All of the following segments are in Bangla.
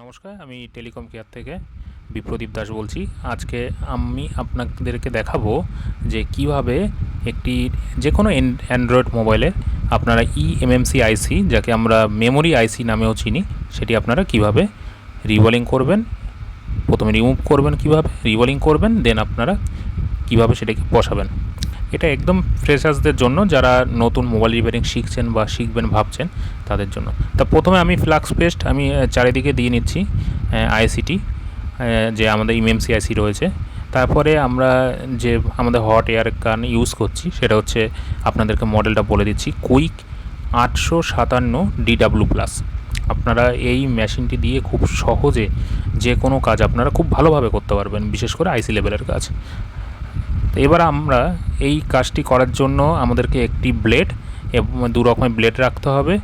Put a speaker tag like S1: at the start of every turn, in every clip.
S1: নমস্কার, আমি টেলিকম কেয়ার থেকে বিপ্রদীপ দাস বলছি। আজকে আমি আপনাদেরকে দেখাবো যে কিভাবে একটি যে কোনো অ্যান্ড্রয়েড মোবাইলে আপনারা ইএমএমসি আইসি, যাকে আমরা মেমোরি আইসি নামেও চিনি, সেটি আপনারা কিভাবে রিবলিং করবেন। প্রথমে রিমুভ করবেন, কিভাবে রিবলিং করবেন, দেন আপনারা কিভাবে সেটাকে বসাবেন। এটা একদম ফ্রেশার্সদের জন্য, যারা নতুন মোবাইল রিপেয়ারিং শিখছেন বা শিখবেন ভাবছেন তাদের জন্য। তা প্রথমে আমি ফ্লাক্স পেস্ট আমি চারিদিকে দিয়ে নিচ্ছি আইসিটি, যে আমাদের ইএমএমসি আইসি রয়েছে। তারপরে আমরা যে আমাদের হট এয়ার গান ইউজ করছি সেটা হচ্ছে, আপনাদেরকে মডেলটা বলে দিচ্ছি, কুইক 857 DW+। আপনারা এই মেশিনটি দিয়ে খুব সহজে যে কোনো কাজ আপনারা খুব ভালোভাবে করতে পারবেন, বিশেষ করে আইসি লেভেলের কাজ। তো এবার আমরা এই কাজটি করার জন্য আমাদেরকে একটি ব্লেড এবং দু রকমের ব্লেড রাখতে হবে,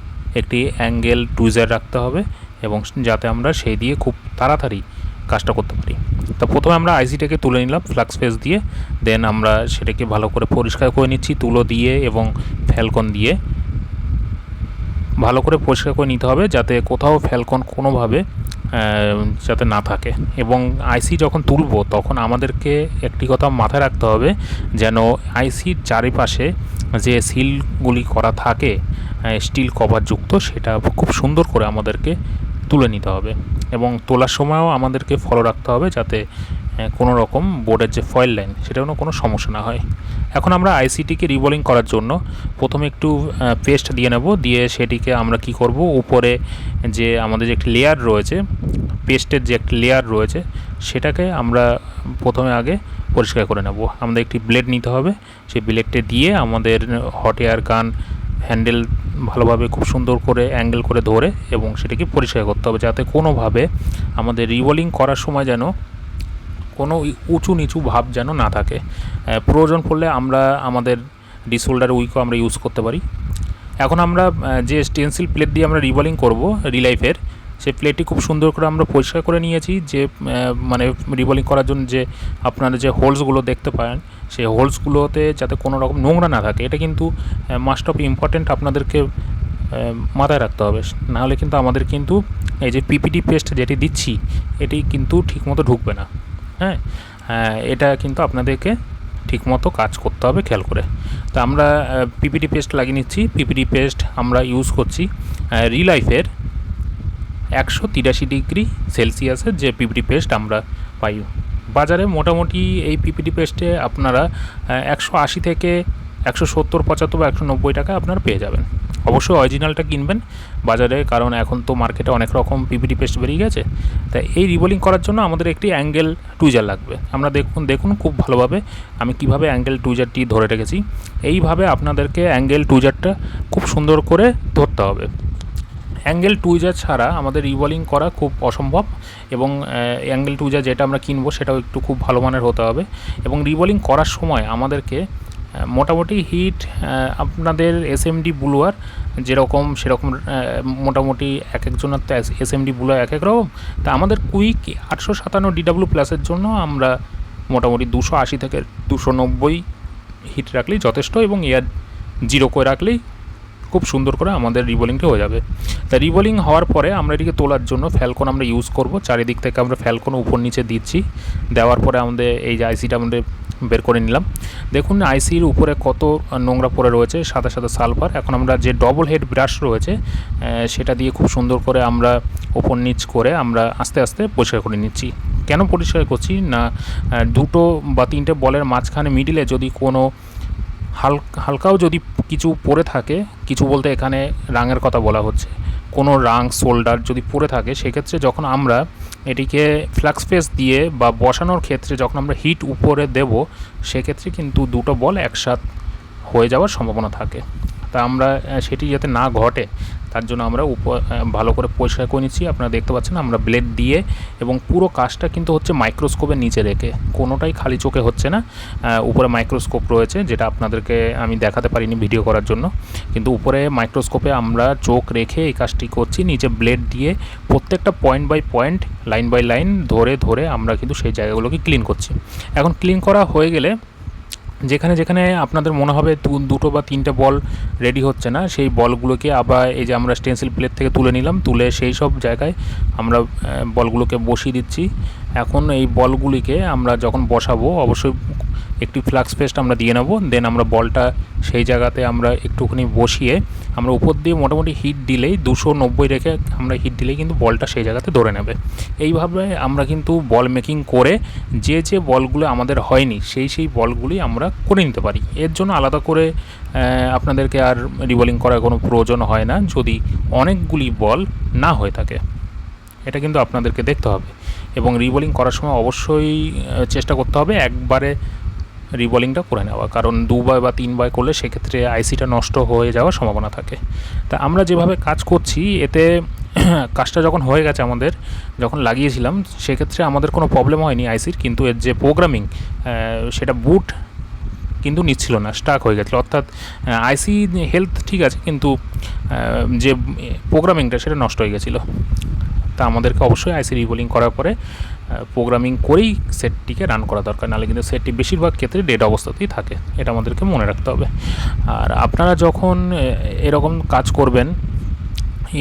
S1: একটি অ্যাঙ্গেল টুইজার রাখতে হবে, এবং যাতে আমরা সেই দিয়ে খুব তাড়াতাড়ি কাজটা করতে পারি। তো প্রথমে আমরা আইসিটাকে তুলে নিলাম ফ্লাক্স পেস্ট দিয়ে, দেন আমরা সেটাকে ভালো করে পরিষ্কার করে নিচ্ছি তুলো দিয়ে এবং ফ্যালকন দিয়ে। ভালো করে পরিষ্কার করে নিতে হবে যাতে কোথাও ফ্যালকন কোনোভাবে যাতে না থাকে। এবং আইসি যখন তুলব তখন আমাদেরকে একটি কথা মাথায় রাখতে হবে, যেন আইসির চারিপাশে যে সিলগুলি করা থাকে স্টিল কভারযুক্ত, সেটা খুব সুন্দর করে আমাদেরকে তুলে নিতে হবে। এবং তোলার সময়ও আমাদেরকে ফলো রাখতে হবে যাতে কোনো রকম বোর্ডের যে ফয়েল লাইন সেটাও কোনো সমস্যা না হয়। এখন আমরা আইসিটিকে রিবলিং করার জন্য প্রথমে একটু পেস্ট দিয়ে নেব, দিয়ে সেটিকে আমরা কি করব, উপরে যে আমাদের যে একটি লেয়ার রয়েছে, পেস্টের যে একটি লেয়ার রয়েছে, সেটাকে আমরা প্রথমে আগে পরিষ্কার করে নেব। আমাদের একটি ব্লেড নিতে হবে, সেই ব্লেডটা দিয়ে আমাদের হট এয়ার গান হ্যান্ডেল ভালোভাবে খুব সুন্দর করে অ্যাঙ্গেল করে ধরে এবং সেটাকে পরিষ্কার করতে হবে, যাতে কোনোভাবে আমাদের রিবলিং করার সময় যেন কোনো উঁচু নিচু ভাব যেন না থাকে। প্রয়োজন পড়লে আমরা আমাদের ডিসোল্ডার উইকও আমরা ইউজ করতে পারি। এখন আমরা যে স্টেনসিল প্লেট দিয়ে আমরা রিবলিং করব রিলাইফের, সেই প্লেটটি খুব সুন্দর করে আমরা পরিষ্কার করে নিয়েছি। যে মানে রিবলিং করার জন্য যে আপনারা যে হোলসগুলো দেখতে পান, সেই হোলসগুলোতে যাতে কোনো রকম নোংরা না থাকে, এটা কিন্তু মাস্ট অফ ইম্পর্টেন্ট আপনাদেরকে মাথায় রাখতে হবে। নাহলে কিন্তু আমাদের কিন্তু এই যে পিপিটি পেস্ট যেটি দিচ্ছি, এটি কিন্তু ঠিকমতো ঢুকবে না। হ্যাঁ, এটা কিন্তু আপনাদেরকে ঠিকমতো কাজ করতে হবে খেয়াল করে। তো আমরা পিপিটি পেস্ট লাগিয়ে নিচ্ছি। পিপিটি পেস্ট আমরা ইউজ করছি রিলাইফের 183°C যে পিপিটি পেস্ট আমরা পাই বাজারে। মোটামুটি এই পিপিটি পেস্টে আপনারা 180 থেকে 170, 75 বা 190 টাকা আপনারা পেয়ে যাবেন। অবশ্যই অরিজিনালটা কিনবেন বাজারে, কারণ এখন তো মার্কেটে অনেক রকম পিপিটি পেস্ট বেরিয়ে গেছে। তাই এই রিবলিং করার জন্য আমাদের একটি অ্যাঙ্গেল টুইজার লাগবে। আমরা দেখুন খুব ভালোভাবে আমি কিভাবে অ্যাঙ্গেল টুইজারটি ধরে রেখেছি। এইভাবে আপনাদেরকে অ্যাঙ্গেল টুইজারটা খুব সুন্দর করে ধরতে হবে। অ্যাঙ্গেল টুইজার ছাড়া আমাদের রিবলিং করা খুব অসম্ভব, এবং অ্যাঙ্গেল টুইজার যেটা আমরা কিনবো সেটাও একটু খুব ভালো মানের হতে হবে। এবং রিবলিং করার সময় আমাদেরকে মোটামুটি হিট আপনাদের এসএমডি ব্লুয়ার যেরকম সেরকম মোটামুটি এক একজনের তো এসএমডি ব্লুয়ার এক এক রকম। তা আমাদের কুইক 857 DW+-এর জন্য আমরা মোটামুটি 280 থেকে 290 হিট রাখলেই যথেষ্ট, এবং এয়ার 0 করে রাখলেই খুব সুন্দর করে আমাদের রিবলিংটা হয়ে যাবে। তা রিবলিং হওয়ার পরে আমরা এটিকে তোলার জন্য ফ্যালকন আমরা ইউজ করব। চারিদিক থেকে আমরা ফ্যালকন উপর নিচে দিচ্ছি। দেওয়ার পরে আমাদের এই যে আইসিটা আমাদের বের করে নিলাম। দেখুন আইসির উপরে কত নোংরা পড়ে রয়েছে, সাদা সাদা সালফার। এখন আমরা যে ডবল হেড ব্রাশ রয়েছে সেটা দিয়ে খুব সুন্দর করে আমরা ওপর নিচ করে আমরা আস্তে আস্তে পরিষ্কার করে নিচ্ছি। কেন পরিষ্কার করছি না, দুটো বা তিনটে বলের মাঝখানে মিডিলে যদি কোনো হালকাও যদি কিছু পড়ে থাকে, কিছু বলতে এখানে রাঙের কথা বলা হচ্ছে, কোনো রাং শোল্ডার যদি পড়ে থাকে, সেক্ষেত্রে যখন আমরা এটিকে ফ্লাক্স পেস্ট দিয়ে বা বসানোর ক্ষেত্রে যখন আমরা হিট উপরে দেব, সেক্ষেত্রে কিন্তু দুটো বল একসাথ হয়ে যাওয়ার সম্ভাবনা থাকে। তা আমরা সেটি যাতে না ঘটে তার জন্য আমরা ভালো করে পরিষ্কার করে নিচ্ছি। আপনারা দেখতে পাচ্ছেন আমরা ব্লেড দিয়ে, এবং পুরো কাজটা কিন্তু হচ্ছে মাইক্রোস্কোপের নিচে রেখে, কোনোটাই খালি চোখে হচ্ছে না। উপরে মাইক্রোস্কোপ রয়েছে, যেটা আপনাদেরকে আমি দেখাতে পারিনি ভিডিও করার জন্য, কিন্তু উপরে মাইক্রোস্কোপে আমরা চোখ রেখে এই কাজটি করছি। নিচে ব্লেড দিয়ে প্রত্যেকটা point by point, line by line ধরে ধরে আমরা কিন্তু সেই জায়গাগুলোকে ক্লিন করছি। এখন ক্লিন করা হয়ে গেলে যেখানে যেখানে আপনাদের মনে হবে দুটো বা তিনটে বল রেডি হচ্ছে না, সেই বলগুলোকে আবার এই যে আমরা স্টেনসিল প্লেট থেকে তুলে নিলাম, তুলে সেই সব জায়গায় আমরা বলগুলোকে বসিয়ে দিচ্ছি। এখন এই বলগুলিকে আমরা যখন বসাবো অবশ্যই একটি ফ্লাক্স পেস্ট আমরা দিয়ে নেব। দেন আমরা বলটা সেই জায়গাতে আমরা একটুখানি বসিয়ে আমরা উপর দিয়ে মোটামুটি হিট দিলেই 290 রেখে আমরা হিট দিলেই কিন্তু বলটা সেই জায়গাতে ধরে নেবে। এইভাবে আমরা কিন্তু বল মেকিং করে যে যে বলগুলো আমাদের হয়নি সেই বলগুলি আমরা করে নিতে পারি। এর জন্য আলাদা করে আপনাদেরকে আর রিবোলিং করার কোনো প্রয়োজন হয় না যদি অনেকগুলি বল না হয়ে থাকে। এটা কিন্তু আপনাদেরকে দেখতে হবে এবং রিবোলিং করার সময় অবশ্যই চেষ্টা করতে হবে একবারে রিবোলিংটা করে নেওয়া, কারণ দুবার বা তিনবার করলে সেক্ষেত্রে আইসিটা নষ্ট হয়ে যাওয়ার সম্ভাবনা থাকে। তা আমরা যেভাবে কাজ করছি এতে কাজটা যখন হয়ে গেছে আমাদের, যখন লাগিয়েছিলাম সেক্ষেত্রে আমাদের কোনো প্রবলেম হয়নি আইসির, কিন্তু এর যে প্রোগ্রামিং সেটা বুট কিন্তু নিচ্ছিল না, স্টাক হয়ে গেছিলো। অর্থাৎ আইসি হেলথ ঠিক আছে, কিন্তু যে প্রোগ্রামিংটা সেটা নষ্ট হয়ে গেছিলো। তা আমাদেরকে অবশ্যই আইসি রিবোলিং করার পরে প্রোগ্রামিং করেই সেটটিকে রান করা দরকার, নাহলে কিন্তু সেটটি বেশিরভাগ ক্ষেত্রে ডেড অবস্থাতেই থাকে, এটা আমাদেরকে মনে রাখতে হবে। আর আপনারা যখন এরকম কাজ করবেন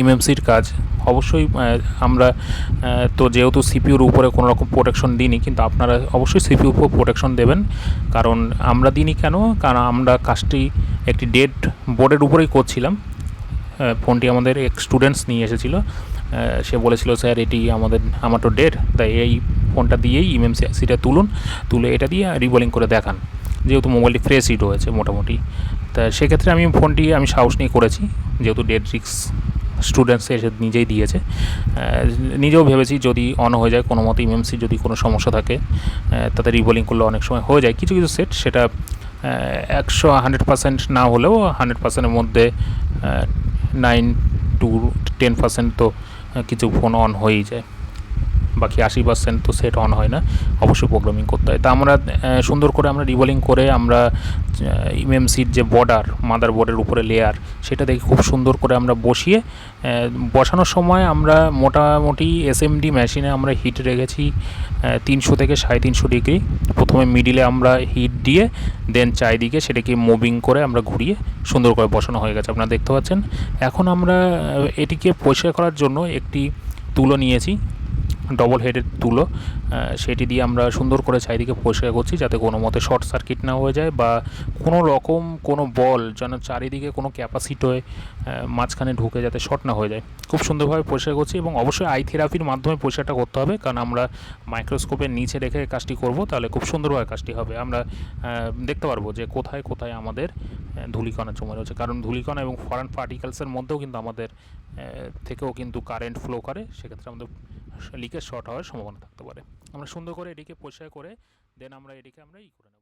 S1: এমএমসির কাজ, অবশ্যই আমরা তো যেহেতু সিপিউর উপরে কোনো রকম প্রোটেকশন দিইনি, কিন্তু আপনারা অবশ্যই সিপিউর উপর প্রোটেকশন দেবেন। কারণ আমরা দিইনি কেন, কারণ আমরা কাজটি একটি ডেড বোর্ডের উপরেই করছিলাম। ফোনটি আমাদের এক স্টুডেন্টস নিয়ে এসেছিলো, সে বলেছিল স্যার এটি আমার তো ডেড, তাই এই ফোনটা দিয়েই এমএমসি আইসিটা তুলে এটা দিয়ে রিবোলিং করে দেখান, যেহেতু মোবাইলটি ফ্রেশ হিট হয়েছে মোটামুটি। তা সেক্ষেত্রে ফোনটি আমি সাহস নিয়ে করেছি, যেহেতু ডেড রিক্স স্টুডেন্টস এসে নিজেই দিয়েছে। নিজেও ভেবেছি যদি অন হয়ে যায় কোনো মতো এমএমসি যদি কোনো সমস্যা থাকে তাতে রিবোলিং করলে অনেক সময় হয়ে যায় কিছু কিছু সেট, সেটা 100% না হলেও 100%-এর মধ্যে 9 to 10% তো কিছু ফোন অন হয়েই যায়, বাকি 80% তো সেট অন হয় না, অবশ্যই প্রোগ্রামিং করতে হয়। তা আমরা সুন্দর করে আমরা রিবোলিং করে আমরা এমএমসির যে বর্ডার, মাদার বোর্ডের উপরে লেয়ার, সেটা দেখে খুব সুন্দর করে আমরা বসিয়ে বসানোর সময় আমরা মোটামুটি এসএমডি মেশিনে আমরা হিট রেখেছি 300 থেকে 350 ডিগ্রি। প্রথমে মিডিলে আমরা হিট দিয়ে দেন চারিদিকে সেটাকে মুভিং করে আমরা ঘুরিয়ে সুন্দর করে বসানো হয়ে গেছে, আপনারা দেখতে পাচ্ছেন। এখন আমরা এটিকে পরিষ্কার করার জন্য একটি তুলো নিয়েছি, ডবল হেডের তুলো, সেটি দিয়ে আমরা সুন্দর করে চারিদিকে পরিষ্কার করছি যাতে কোনো মতে শর্ট সার্কিট না হয়ে যায় বা কোনো রকম কোনো বল যেন চারিদিকে কোনো ক্যাপাসিটি মাঝখানে ঢুকে যাতে শর্ট না হয়ে যায়। খুব সুন্দরভাবে পরিষ্কার করছি এবং অবশ্যই আই থেরাপির মাধ্যমে পরিষ্কারটা করতে হবে, কারণ আমরা মাইক্রোস্কোপের নিচে রেখে কাজটি করব, তাহলে খুব সুন্দরভাবে কাজটি হবে। আমরা দেখতে পারবো যে কোথায় কোথায় আমাদের ধূলিকণা জমে রয়েছে, কারণ ধূলিকণা এবং ফরেন পার্টিকেলসের মধ্যেও কিন্তু আমাদের থেকেও কিন্তু কারেন্ট ফ্লো করে, সেক্ষেত্রে আমাদের লিকেজ শর্ট হওয়ার সম্ভাবনা থাকতে পারে। আমরা সুন্দর করে এটিকে পরিষ্কার করে দেন আমরা এটিকে করে নেব।